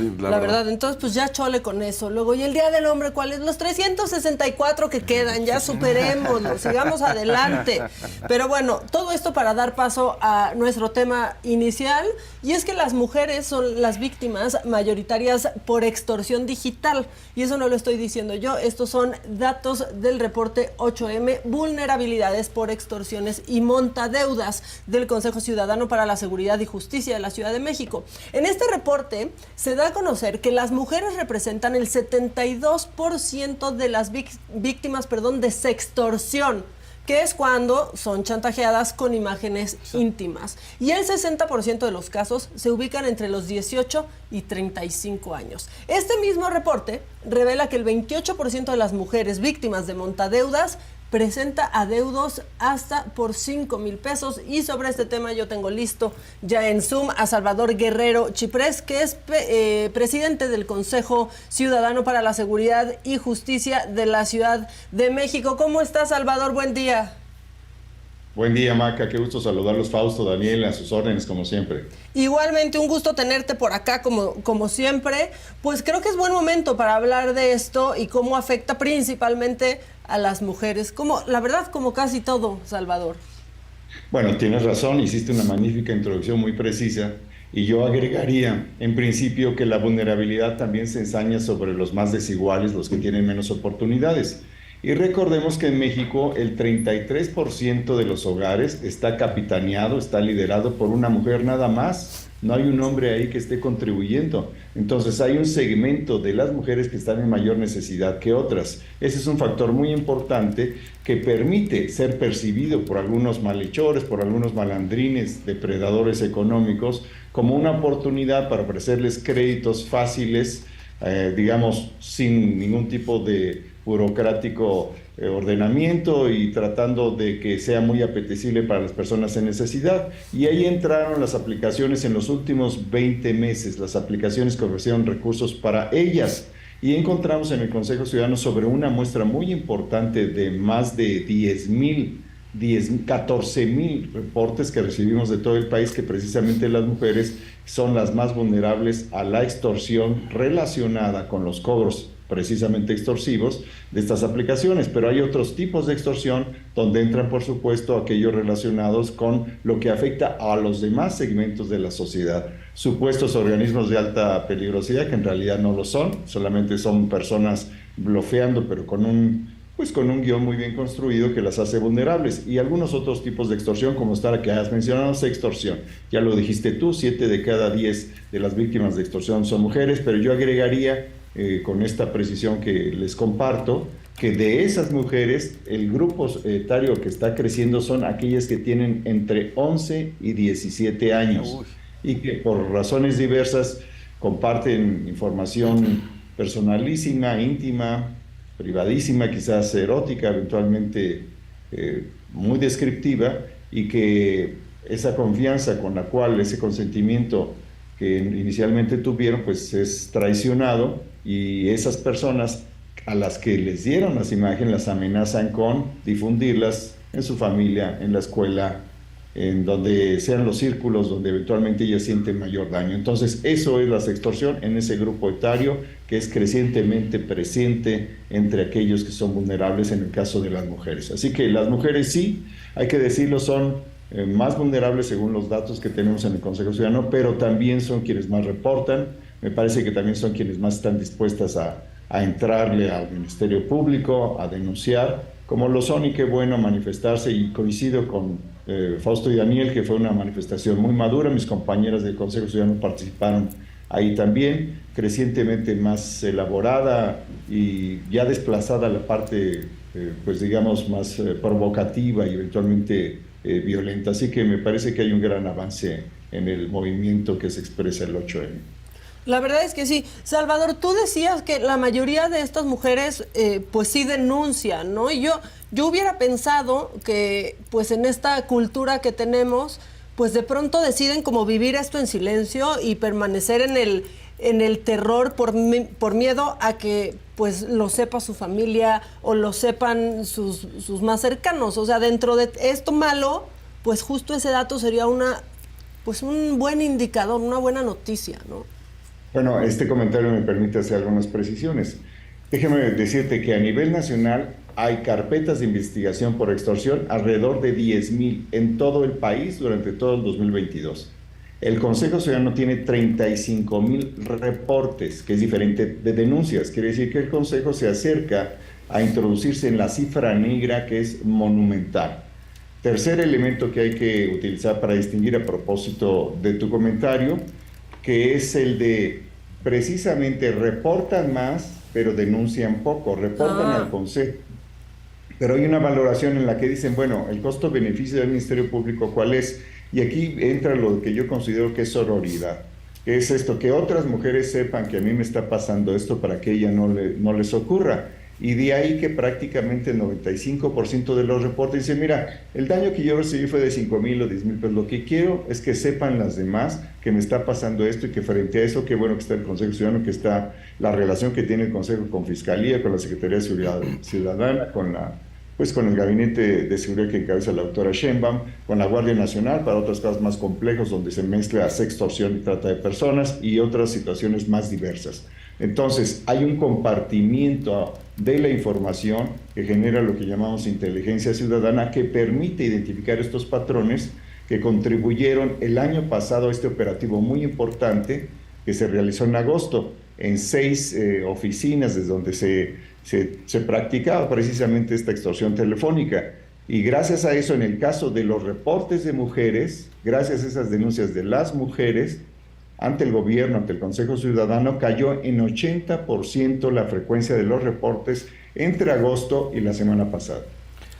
Sí, la verdad. Entonces, pues ya chole con eso. Luego, ¿y el Día del Hombre cuál es? Los 364 que quedan, ya superémoslo, sigamos adelante. Pero bueno, todo esto para dar paso a nuestro tema inicial, y es que las mujeres son las víctimas mayoritarias por extorsión digital. Y eso no lo estoy diciendo yo, estos son datos del reporte 8M, vulnerabilidades por extorsiones y montadeudas del Consejo Ciudadano para la Seguridad y Justicia de la Ciudad de México. En este reporte se da a conocer que las mujeres representan el 72% de las víctimas, de sextorsión, que es cuando son chantajeadas con imágenes íntimas. Y el 60% de los casos se ubican entre los 18 y 35 años. Este mismo reporte revela que el 28% de las mujeres víctimas de montadeudas presenta adeudos hasta por 5,000 pesos. Y sobre este tema yo tengo listo ya en Zoom a Salvador Guerrero Chiprés, que es presidente del Consejo Ciudadano para la Seguridad y Justicia de la Ciudad de México. ¿Cómo está, Salvador? Buen día. Buen día, Maca, qué gusto saludarlos, Fausto, Daniel, a sus órdenes, como siempre. Igualmente, un gusto tenerte por acá, como siempre. Pues creo que es buen momento para hablar de esto y cómo afecta principalmente a las mujeres, la verdad, como casi todo, Salvador. Bueno, tienes razón, hiciste una magnífica introducción muy precisa, y yo agregaría, en principio, que la vulnerabilidad también se ensaña sobre los más desiguales, los que tienen menos oportunidades. Y recordemos que en México el 33% de los hogares está capitaneado, está liderado por una mujer nada más. No hay un hombre ahí que esté contribuyendo. Entonces hay un segmento de las mujeres que están en mayor necesidad que otras. Ese es un factor muy importante que permite ser percibido por algunos malhechores, por algunos malandrines, depredadores económicos, como una oportunidad para ofrecerles créditos fáciles, digamos, sin ningún tipo de burocrático ordenamiento, y tratando de que sea muy apetecible para las personas en necesidad. Y ahí entraron las aplicaciones en los últimos 20 meses, las aplicaciones que ofrecieron recursos para ellas. Y encontramos en el Consejo Ciudadano sobre una muestra muy importante de más de 14,000 reportes que recibimos de todo el país, que precisamente las mujeres son las más vulnerables a la extorsión relacionada con los cobros precisamente extorsivos de estas aplicaciones. Pero hay otros tipos de extorsión donde entran, por supuesto, aquellos relacionados con lo que afecta a los demás segmentos de la sociedad. Supuestos organismos de alta peligrosidad, que en realidad no lo son, solamente son personas blofeando, pero con un guión muy bien construido que las hace vulnerables. Y algunos otros tipos de extorsión, como esta que has mencionado, sextorsión. Ya lo dijiste tú, 7 de cada 10 de las víctimas de extorsión son mujeres, pero yo agregaría, con esta precisión que les comparto, que de esas mujeres el grupo etario que está creciendo son aquellas que tienen entre 11 y 17 años. Y que por razones diversas comparten información personalísima, íntima, privadísima, quizás erótica, eventualmente muy descriptiva, y que esa confianza con la cual ese consentimiento que inicialmente tuvieron, pues es traicionado, y esas personas a las que les dieron las imágenes las amenazan con difundirlas en su familia, en la escuela, en donde sean los círculos donde eventualmente ellas sienten mayor daño. Entonces, eso es la sextorsión en ese grupo etario que es crecientemente presente entre aquellos que son vulnerables, en el caso de las mujeres. Así que las mujeres, sí, hay que decirlo, son más vulnerables según los datos que tenemos en el Consejo Ciudadano, pero también son quienes más reportan. Me parece que también son quienes más están dispuestas a entrarle al Ministerio Público, a denunciar, como lo son, y qué bueno manifestarse. Y coincido con Fausto y Daniel, que fue una manifestación muy madura. Mis compañeras del Consejo Ciudadano participaron ahí también, crecientemente más elaborada y ya desplazada la parte, pues digamos, más provocativa y eventualmente violenta. Así que me parece que hay un gran avance en el movimiento que se expresa el 8M. La verdad es que sí. Salvador, tú decías que la mayoría de estas mujeres pues sí denuncian, ¿no? Y yo hubiera pensado que pues en esta cultura que tenemos, pues de pronto deciden como vivir esto en silencio y permanecer en el terror por miedo a que pues lo sepa su familia o lo sepan sus más cercanos. O sea, dentro de esto malo, pues justo ese dato sería un buen indicador, una buena noticia, ¿no? Bueno, este comentario me permite hacer algunas precisiones. Déjeme decirte que a nivel nacional hay carpetas de investigación por extorsión alrededor de 10,000 en todo el país durante todo el 2022. El Consejo Ciudadano tiene 35,000 reportes, que es diferente de denuncias. Quiere decir que el Consejo se acerca a introducirse en la cifra negra, que es monumental. Tercer elemento que hay que utilizar para distinguir a propósito de tu comentario, que es el de precisamente reportan más, pero denuncian poco, reportan al Consejo. Pero hay una valoración en la que dicen, bueno, el costo-beneficio del Ministerio Público, ¿cuál es? Y aquí entra lo que yo considero que es sororidad. Que es esto, que otras mujeres sepan que a mí me está pasando esto para que ella no les ocurra. Y de ahí que prácticamente el 95% de los reportes dicen, mira, el daño que yo recibí fue de 5,000 o 10,000 pesos. Lo que quiero es que sepan las demás que me está pasando esto y que frente a eso, qué bueno que está el Consejo Ciudadano, que está la relación que tiene el Consejo con Fiscalía, con la Secretaría de Seguridad Ciudadana, con el Gabinete de Seguridad que encabeza la doctora Sheinbaum, con la Guardia Nacional para otros casos más complejos donde se mezcla sextorsión y trata de personas y otras situaciones más diversas. Entonces, hay un compartimiento de la información que genera lo que llamamos inteligencia ciudadana, que permite identificar estos patrones que contribuyeron el año pasado a este operativo muy importante que se realizó en agosto en 6 oficinas desde donde se practicaba precisamente esta extorsión telefónica. Y gracias a eso, en el caso de los reportes de mujeres, gracias a esas denuncias de las mujeres, ante el gobierno, ante el Consejo Ciudadano, cayó en 80% la frecuencia de los reportes entre agosto y la semana pasada.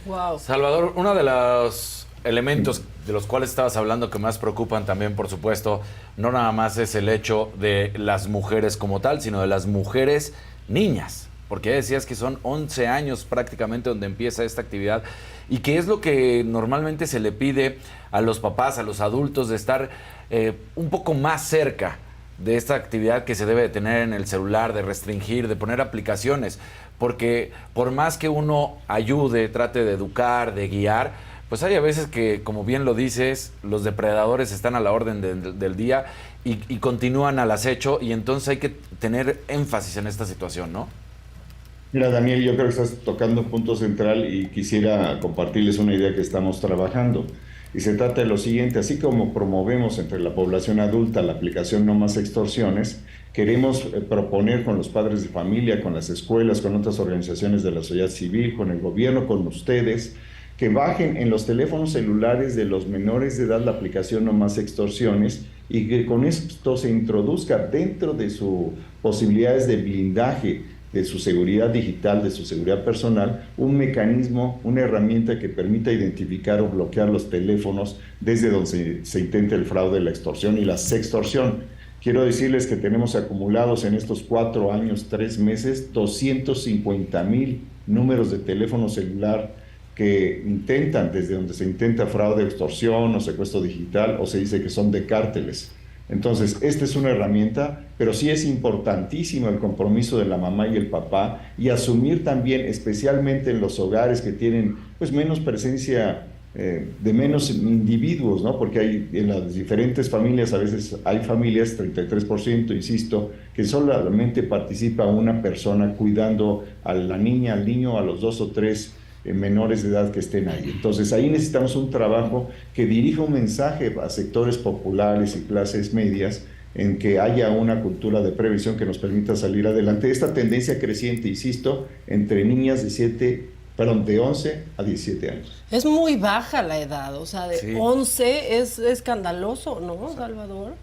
Wow. Salvador, uno de los elementos de los cuales estabas hablando que más preocupan también, por supuesto, no nada más es el hecho de las mujeres como tal, sino de las mujeres niñas. Porque decías que son 11 años prácticamente donde empieza esta actividad y que es lo que normalmente se le pide a los papás, a los adultos, de estar un poco más cerca de esta actividad que se debe de tener en el celular, de restringir, de poner aplicaciones, porque por más que uno ayude, trate de educar, de guiar, pues hay a veces que, como bien lo dices, los depredadores están a la orden del día y continúan al acecho, y entonces hay que tener énfasis en esta situación, ¿no? Mira, Daniel, yo creo que estás tocando un punto central y quisiera compartirles una idea que estamos trabajando. Y se trata de lo siguiente: así como promovemos entre la población adulta la aplicación No Más Extorsiones, queremos proponer con los padres de familia, con las escuelas, con otras organizaciones de la sociedad civil, con el gobierno, con ustedes, que bajen en los teléfonos celulares de los menores de edad la aplicación No Más Extorsiones y que con esto se introduzca dentro de sus posibilidades de blindaje, de su seguridad digital, de su seguridad personal, un mecanismo, una herramienta que permita identificar o bloquear los teléfonos desde donde se intenta el fraude, la extorsión y la sextorsión. Quiero decirles que tenemos acumulados en estos 4 años, 3 meses, 250,000 números de teléfono celular que intentan, desde donde se intenta fraude, extorsión o secuestro digital, o se dice que son de cárteles. Entonces, esta es una herramienta, pero sí es importantísimo el compromiso de la mamá y el papá, y asumir también, especialmente en los hogares que tienen pues menos presencia de menos individuos, ¿no? Porque hay en las diferentes familias, a veces hay familias, 33%, insisto, que solamente participa una persona cuidando a la niña, al niño, a los 2 o 3 menores de edad que estén ahí. Entonces ahí necesitamos un trabajo que dirija un mensaje a sectores populares y clases medias, en que haya una cultura de prevención que nos permita salir adelante. Esta tendencia creciente, insisto, entre niñas de 11 a 17 años. Es muy baja la edad, o sea, de Sí. 11 es escandaloso, ¿no, Salvador?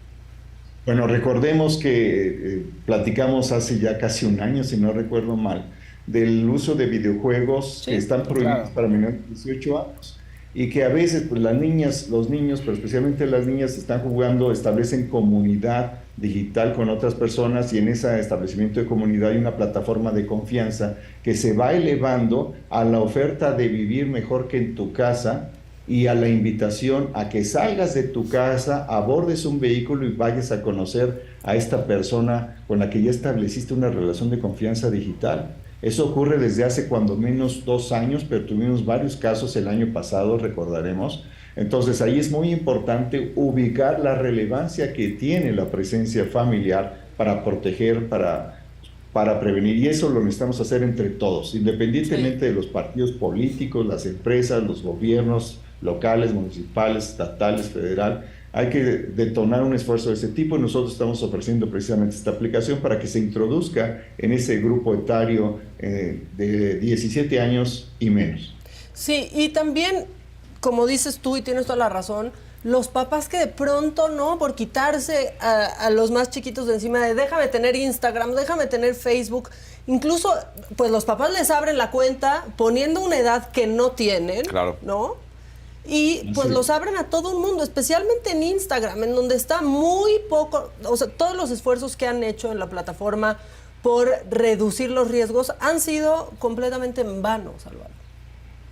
Bueno, recordemos que platicamos hace ya casi un año, si no recuerdo mal, del uso de videojuegos que están prohibidos para menores de 18 años, y que a veces pues, las niñas, los niños, pero especialmente las niñas, están jugando, establecen comunidad digital con otras personas, y en ese establecimiento de comunidad hay una plataforma de confianza que se va elevando a la oferta de vivir mejor que en tu casa, y a la invitación a que salgas de tu casa, abordes un vehículo y vayas a conocer a esta persona con la que ya estableciste una relación de confianza digital. Eso ocurre desde hace cuando menos 2 años, pero tuvimos varios casos el año pasado, recordaremos. Entonces ahí es muy importante ubicar la relevancia que tiene la presencia familiar para proteger, para prevenir. Y eso lo necesitamos hacer entre todos, independientemente de los partidos políticos, las empresas, los gobiernos locales, municipales, estatales, federal. Hay que detonar un esfuerzo de ese tipo y nosotros estamos ofreciendo precisamente esta aplicación para que se introduzca en ese grupo etario de 17 años y menos. Sí, y también, como dices tú y tienes toda la razón, los papás que de pronto, ¿no? Por quitarse a los más chiquitos de encima de déjame tener Instagram, déjame tener Facebook, incluso pues los papás les abren la cuenta poniendo una edad que no tienen, claro, ¿no? Y pues los abren a todo el mundo, especialmente en Instagram, en donde está muy poco, o sea, todos los esfuerzos que han hecho en la plataforma por reducir los riesgos han sido completamente en vano, Salvador.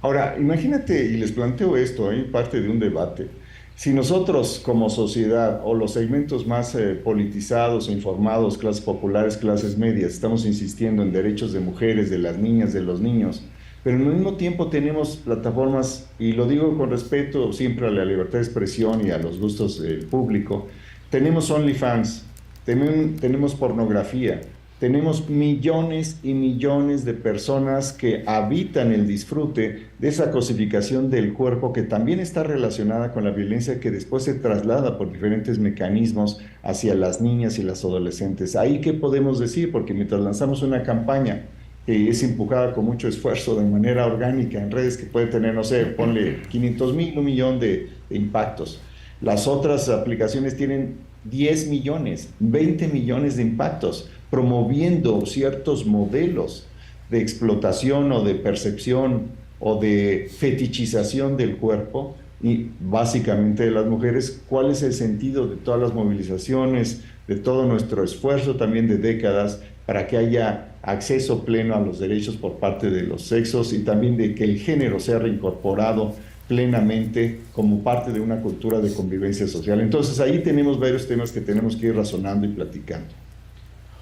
Ahora, imagínate, y les planteo esto, parte de un debate. Si nosotros como sociedad o los segmentos más politizados o informados, clases populares, clases medias, estamos insistiendo en derechos de mujeres, de las niñas, de los niños, pero al mismo tiempo tenemos plataformas, y lo digo con respeto siempre a la libertad de expresión y a los gustos del público, tenemos OnlyFans, tenemos pornografía, tenemos millones y millones de personas que habitan el disfrute de esa cosificación del cuerpo que también está relacionada con la violencia que después se traslada por diferentes mecanismos hacia las niñas y las adolescentes. ¿Ahí qué podemos decir? Porque mientras lanzamos una campaña que es empujada con mucho esfuerzo de manera orgánica en redes que puede tener, no sé, ponle 500,000, 1,000,000 de impactos. Las otras aplicaciones tienen 10 millones, 20 millones de impactos, promoviendo ciertos modelos de explotación o de percepción o de fetichización del cuerpo y básicamente de las mujeres. ¿Cuál es el sentido de todas las movilizaciones, de todo nuestro esfuerzo también de décadas para que haya acceso pleno a los derechos por parte de los sexos y también de que el género sea reincorporado plenamente como parte de una cultura de convivencia social? Entonces ahí tenemos varios temas que tenemos que ir razonando y platicando.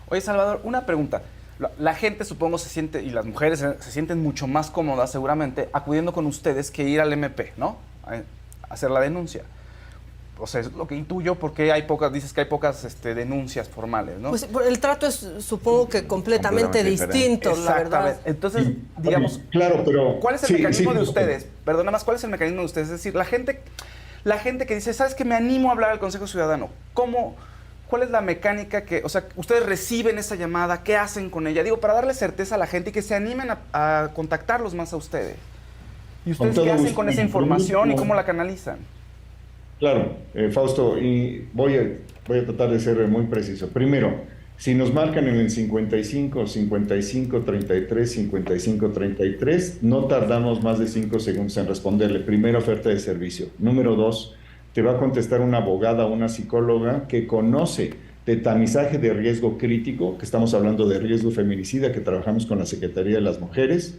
Oye, Salvador, una pregunta. La gente, supongo, se siente, y las mujeres se sienten mucho más cómodas seguramente acudiendo con ustedes que ir al MP, ¿no? A hacer la denuncia. O sea, es lo que intuyo, porque dices que hay pocas denuncias formales, ¿no? Pues el trato es, supongo que completamente distinto, la verdad. Entonces, digamos, claro, pero ¿cuál es el mecanismo de ustedes? Perdón, nada más, ¿cuál es el mecanismo de ustedes? Es decir, la gente que dice, ¿sabes qué? Me animo a hablar al Consejo Ciudadano. ¿Cuál es la mecánica o sea, ustedes reciben esa llamada? ¿Qué hacen con ella? Digo, para darle certeza a la gente y que se animen a contactarlos más a ustedes. ¿Y ustedes qué hacen con esa información y cómo la canalizan? Claro, Fausto, y voy a tratar de ser muy preciso. Primero, si nos marcan en el 55, 55, 33, 55, 33, no tardamos más de 5 segundos en responderle. Primera oferta de servicio. Número 2, te va a contestar una abogada o una psicóloga que conoce de tamizaje de riesgo crítico, que estamos hablando de riesgo feminicida, que trabajamos con la Secretaría de las Mujeres.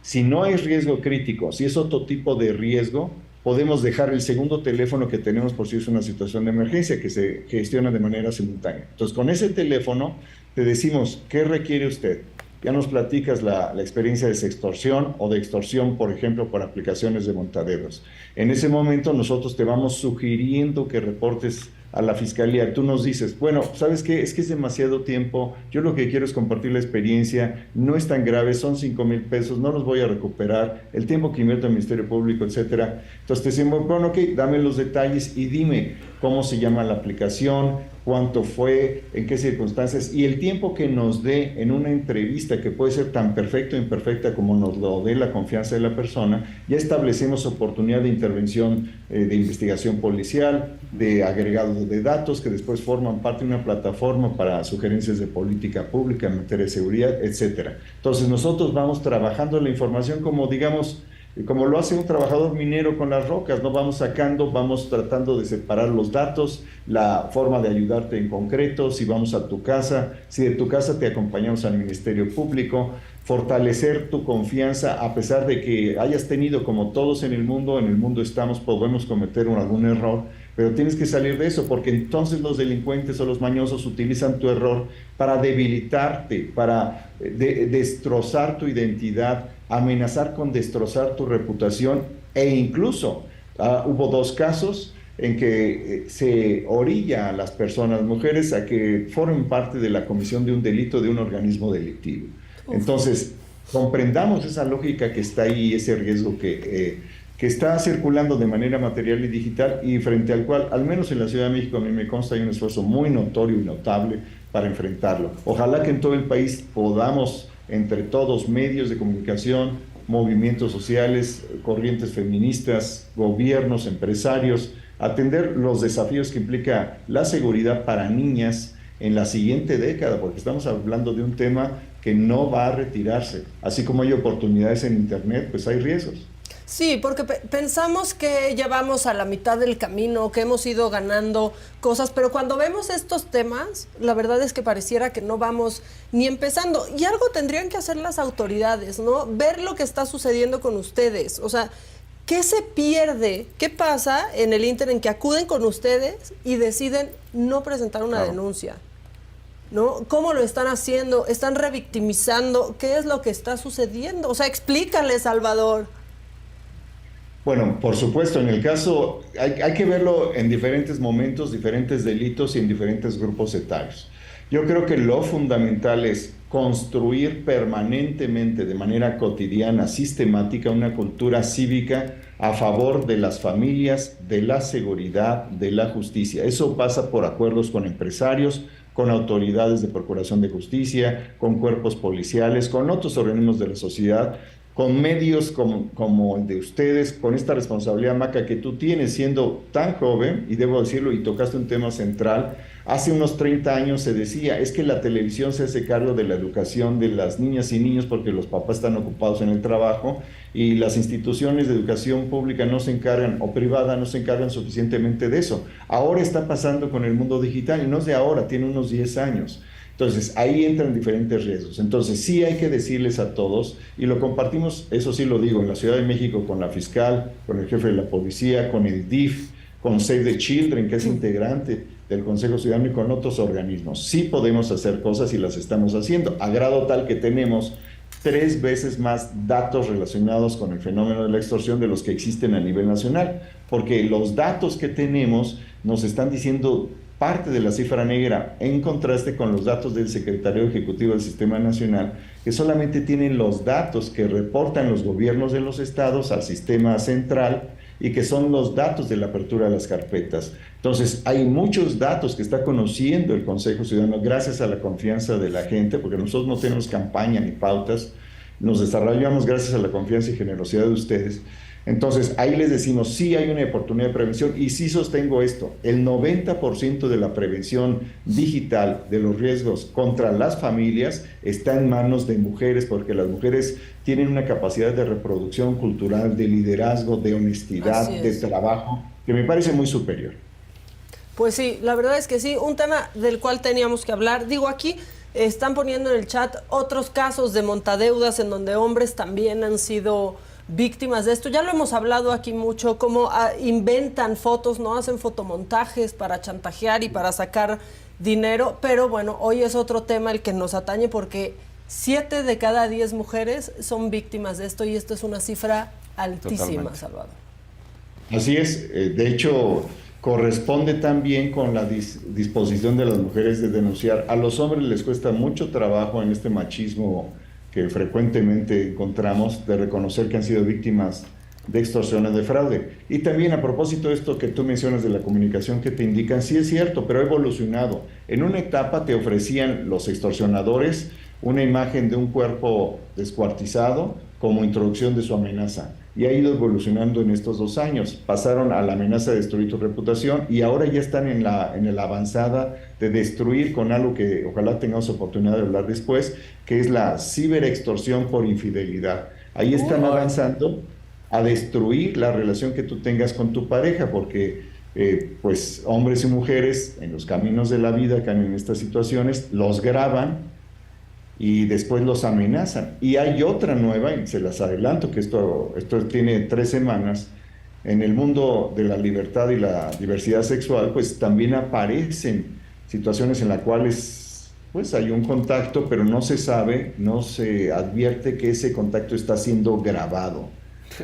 Si no hay riesgo crítico, si es otro tipo de riesgo, podemos dejar el segundo teléfono que tenemos por si es una situación de emergencia que se gestiona de manera simultánea. Entonces, con ese teléfono te decimos, ¿qué requiere usted? Ya nos platicas la experiencia de sextorsión o de extorsión, por ejemplo, por aplicaciones de montaderos. En ese momento nosotros te vamos sugiriendo que reportes a la fiscalía. Tú nos dices, bueno, ¿sabes qué? Es que es demasiado tiempo, yo lo que quiero es compartir la experiencia, no es tan grave, son 5,000 pesos, no los voy a recuperar, el tiempo que invierto en el Ministerio Público, etcétera. Entonces te decimos, bueno, ok, dame los detalles y dime cómo se llama la aplicación, cuánto fue, en qué circunstancias, y el tiempo que nos dé en una entrevista, que puede ser tan perfecta o imperfecta como nos lo dé la confianza de la persona, ya establecemos oportunidad de intervención de investigación policial, de agregado de datos, que después forman parte de una plataforma para sugerencias de política pública en materia de seguridad, etcétera. Entonces nosotros vamos trabajando la información como, digamos, como lo hace un trabajador minero con las rocas, ¿no? Vamos sacando, vamos tratando de separar los datos, la forma de ayudarte en concreto, si vamos a tu casa, si de tu casa te acompañamos al Ministerio Público, fortalecer tu confianza a pesar de que hayas tenido, como todos en el mundo estamos, podemos cometer algún error, pero tienes que salir de eso, porque entonces los delincuentes o los mañosos utilizan tu error para debilitarte, para destrozar tu identidad, amenazar con destrozar tu reputación, e incluso hubo 2 casos en que se orilla a las personas, mujeres, a que formen parte de la comisión de un delito de un organismo delictivo. Entonces, comprendamos esa lógica que está ahí, ese riesgo que está circulando de manera material y digital y frente al cual, al menos en la Ciudad de México, a mí me consta, hay un esfuerzo muy notorio y notable para enfrentarlo. Ojalá que en todo el país podamos, entre todos, medios de comunicación, movimientos sociales, corrientes feministas, gobiernos, empresarios, atender los desafíos que implica la seguridad para niñas en la siguiente década, porque estamos hablando de un tema que no va a retirarse. Así como hay oportunidades en Internet, pues hay riesgos. Sí, porque pensamos que ya vamos a la mitad del camino, que hemos ido ganando cosas, pero cuando vemos estos temas, la verdad es que pareciera que no vamos ni empezando. Y algo tendrían que hacer las autoridades, ¿no? Ver lo que está sucediendo con ustedes. O sea, ¿qué se pierde? ¿Qué pasa en el ínter en que acuden con ustedes y deciden no presentar una denuncia? ¿No? ¿Cómo lo están haciendo? ¿Están revictimizando? ¿Qué es lo que está sucediendo? O sea, explícale, Salvador. Bueno, por supuesto, en el caso, hay que verlo en diferentes momentos, diferentes delitos y en diferentes grupos etarios. Yo creo que lo fundamental es construir permanentemente, de manera cotidiana, sistemática, una cultura cívica a favor de las familias, de la seguridad, de la justicia. Eso pasa por acuerdos con empresarios, con autoridades de procuración de justicia, con cuerpos policiales, con otros organismos de la sociedad, con medios como el de ustedes, con esta responsabilidad, Maca, que tú tienes siendo tan joven, y debo decirlo, y tocaste un tema central. Hace unos 30 años se decía, es que la televisión se hace cargo de la educación de las niñas y niños porque los papás están ocupados en el trabajo y las instituciones de educación pública no se encargan, o privada, no se encargan suficientemente de eso. Ahora está pasando con el mundo digital, y no es de ahora, tiene unos 10 años. Entonces, ahí entran diferentes riesgos. Entonces, sí hay que decirles a todos, y lo compartimos, eso sí lo digo, en la Ciudad de México con la fiscal, con el jefe de la policía, con el DIF, con Save the Children, que es integrante del Consejo Ciudadano, y con otros organismos. Sí podemos hacer cosas y las estamos haciendo, a grado tal que tenemos 3 veces más datos relacionados con el fenómeno de la extorsión de los que existen a nivel nacional, porque los datos que tenemos nos están diciendo parte de la cifra negra, en contraste con los datos del Secretario Ejecutivo del Sistema Nacional, que solamente tienen los datos que reportan los gobiernos de los estados al sistema central y que son los datos de la apertura de las carpetas. Entonces, hay muchos datos que está conociendo el Consejo Ciudadano gracias a la confianza de la gente, porque nosotros no tenemos campaña ni pautas, nos desarrollamos gracias a la confianza y generosidad de ustedes. Entonces, ahí les decimos, sí hay una oportunidad de prevención, y sí sostengo esto, el 90% de la prevención digital de los riesgos contra las familias está en manos de mujeres, porque las mujeres tienen una capacidad de reproducción cultural, de liderazgo, de honestidad, de trabajo, que me parece muy superior. Pues sí, la verdad es que sí, un tema del cual teníamos que hablar. Digo, aquí están poniendo en el chat otros casos de montadeudas en donde hombres también han sido víctimas de esto. Ya lo hemos hablado aquí mucho, cómo inventan fotos, ¿no? Hacen fotomontajes para chantajear y para sacar dinero, pero bueno, hoy es otro tema el que nos atañe, porque 7 de cada 10 mujeres son víctimas de esto, y esto es una cifra altísima. Totalmente. Salvador. Así es, de hecho, corresponde también con la disposición de las mujeres de denunciar. A los hombres les cuesta mucho trabajo en este machismo que frecuentemente encontramos, de reconocer que han sido víctimas de extorsión o de fraude. Y también, a propósito de esto que tú mencionas de la comunicación que te indican, sí es cierto, pero ha evolucionado. En una etapa te ofrecían los extorsionadores una imagen de un cuerpo descuartizado como introducción de su amenaza, y ha ido evolucionando en estos 2 años. Pasaron a la amenaza de destruir tu reputación, y ahora ya están en la avanzada de destruir con algo que ojalá tengamos oportunidad de hablar después, que es la ciberextorsión por infidelidad. Ahí están avanzando a destruir la relación que tú tengas con tu pareja, porque pues hombres y mujeres en los caminos de la vida caen en estas situaciones, los graban y después los amenazan. Y hay otra nueva, y se las adelanto, que esto tiene 3 semanas, en el mundo de la libertad y la diversidad sexual, pues también aparecen situaciones en las cuales pues hay un contacto, pero no se sabe, no se advierte que ese contacto está siendo grabado,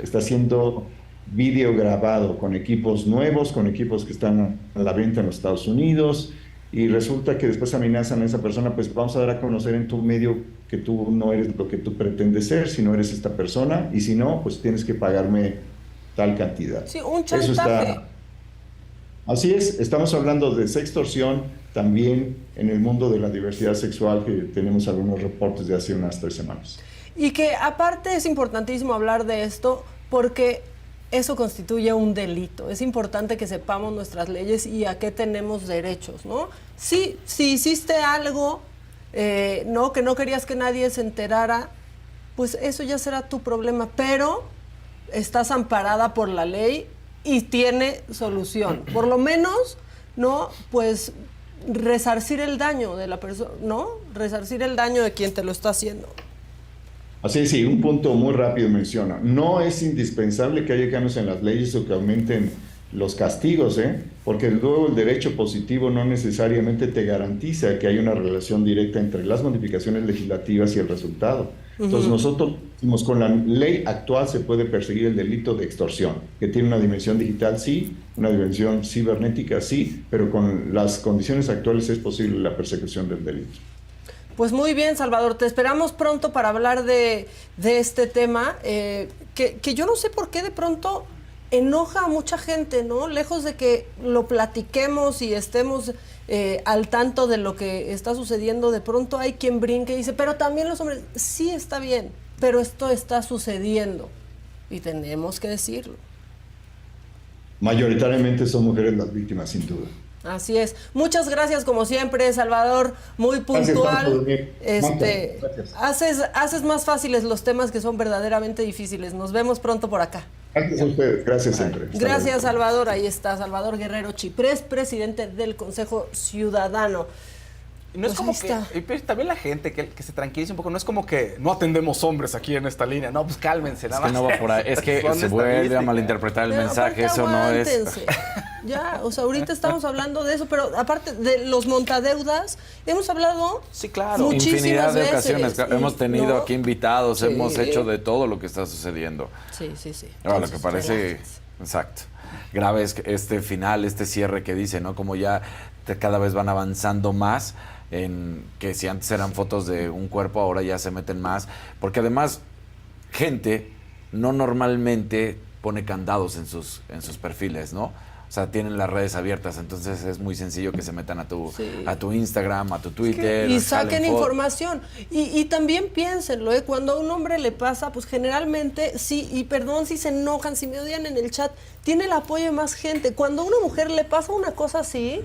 está siendo video grabado con equipos nuevos, con equipos que están a la venta en los Estados Unidos, y resulta que después amenazan a esa persona, pues vamos a dar a conocer en tu medio que tú no eres lo que tú pretendes ser, si no eres esta persona, y si no, pues tienes que pagarme tal cantidad. Sí, un Eso chantaje. está... Así es, estamos hablando de sextorsión también en el mundo de la diversidad sexual, que tenemos algunos reportes de hace unas 3 semanas. Y que aparte es importantísimo hablar de esto porque eso constituye un delito. Es importante que sepamos nuestras leyes y a qué tenemos derechos, ¿no? Sí, si hiciste algo, no, que no querías que nadie se enterara, pues eso ya será tu problema, pero estás amparada por la ley y tiene solución. Por lo menos, ¿no? Pues resarcir el daño de la persona, ¿no? Resarcir el daño de quien te lo está haciendo. Así es, sí, un punto muy rápido menciona. No es indispensable que haya cambios en las leyes o que aumenten los castigos, porque luego el derecho positivo no necesariamente te garantiza que haya una relación directa entre las modificaciones legislativas y el resultado. Entonces nosotros decimos, con la ley actual se puede perseguir el delito de extorsión, que tiene una dimensión digital, sí, una dimensión cibernética, sí, pero con las condiciones actuales es posible la persecución del delito. Pues muy bien, Salvador, te esperamos pronto para hablar de este tema, que yo no sé por qué de pronto enoja a mucha gente, ¿no? Lejos de que lo platiquemos y estemos al tanto de lo que está sucediendo, de pronto hay quien brinque y dice, pero también los hombres, sí está bien, pero esto está sucediendo y tenemos que decirlo. Mayoritariamente son mujeres las víctimas, sin duda. Así es. Muchas gracias, como siempre, Salvador, muy puntual. Haces más fáciles los temas que son verdaderamente difíciles. Nos vemos pronto por acá. Gracias a ustedes, gracias siempre. Gracias, Salvador. Ahí está, Salvador Guerrero Chiprés, presidente del Consejo Ciudadano. Y no es como que, también la gente que se tranquilice un poco, no es como que no atendemos hombres aquí en esta línea, no, pues cálmense, nada más. Es que no va por ahí, es que se vuelve a malinterpretar el mensaje, eso no es... Ya, o sea, ahorita estamos hablando de eso, pero aparte de los montadeudas, hemos hablado muchísimas infinidad de veces, ocasiones, hemos tenido aquí invitados, hemos hecho de todo lo que está sucediendo. Sí. Ahora, lo que parece, exacto, grave es este final, este cierre que dice, ¿no? Como ya cada vez van avanzando más, en que si antes eran fotos de un cuerpo, ahora ya se meten más, porque además gente no normalmente pone candados en sus perfiles, ¿no? O sea, tienen las redes abiertas, entonces es muy sencillo que se metan a tu Instagram, a tu Twitter. Y saquen información. Y también piénsenlo, cuando a un hombre le pasa, pues generalmente, sí, y perdón si se enojan, si me odian en el chat, tiene el apoyo de más gente. Cuando a una mujer le pasa una cosa así,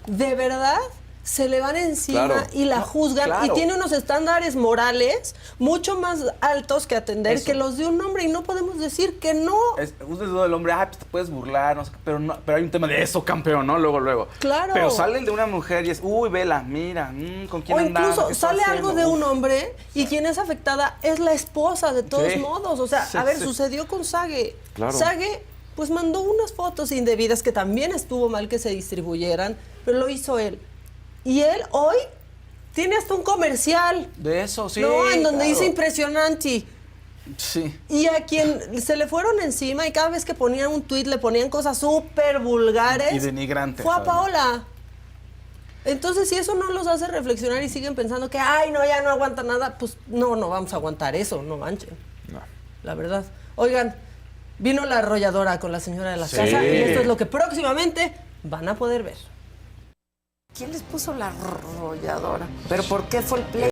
de verdad se le van encima y la juzgan y tiene unos estándares morales mucho más altos que atender que los de un hombre, y no podemos decir que no. Usted es del hombre, pues te puedes burlar, no sé, pero hay un tema de eso, campeón, ¿no? Luego. Claro. Pero sale el de una mujer y es, uy, vela, mira, ¿con quién andaba? O incluso sale algo de un hombre y quien es afectada es la esposa, de todos modos. O sea, sucedió con Sage. Claro. Sage, pues mandó unas fotos indebidas que también estuvo mal que se distribuyeran, pero lo hizo él. Y él hoy tiene hasta un comercial. De eso, sí. No, en donde dice impresionante. Sí. Y a quien se le fueron encima y cada vez que ponían un tuit le ponían cosas súper vulgares. Y denigrantes. Fue a Paola. Entonces, si eso no los hace reflexionar y siguen pensando que, ay, no, ya no aguanta nada, pues no vamos a aguantar eso, no manchen. No. La verdad. Oigan, vino la arrolladora con la señora de la casa y esto es lo que próximamente van a poder ver. ¿Quién les puso la arrolladora? ¿Pero por qué fue el pleito?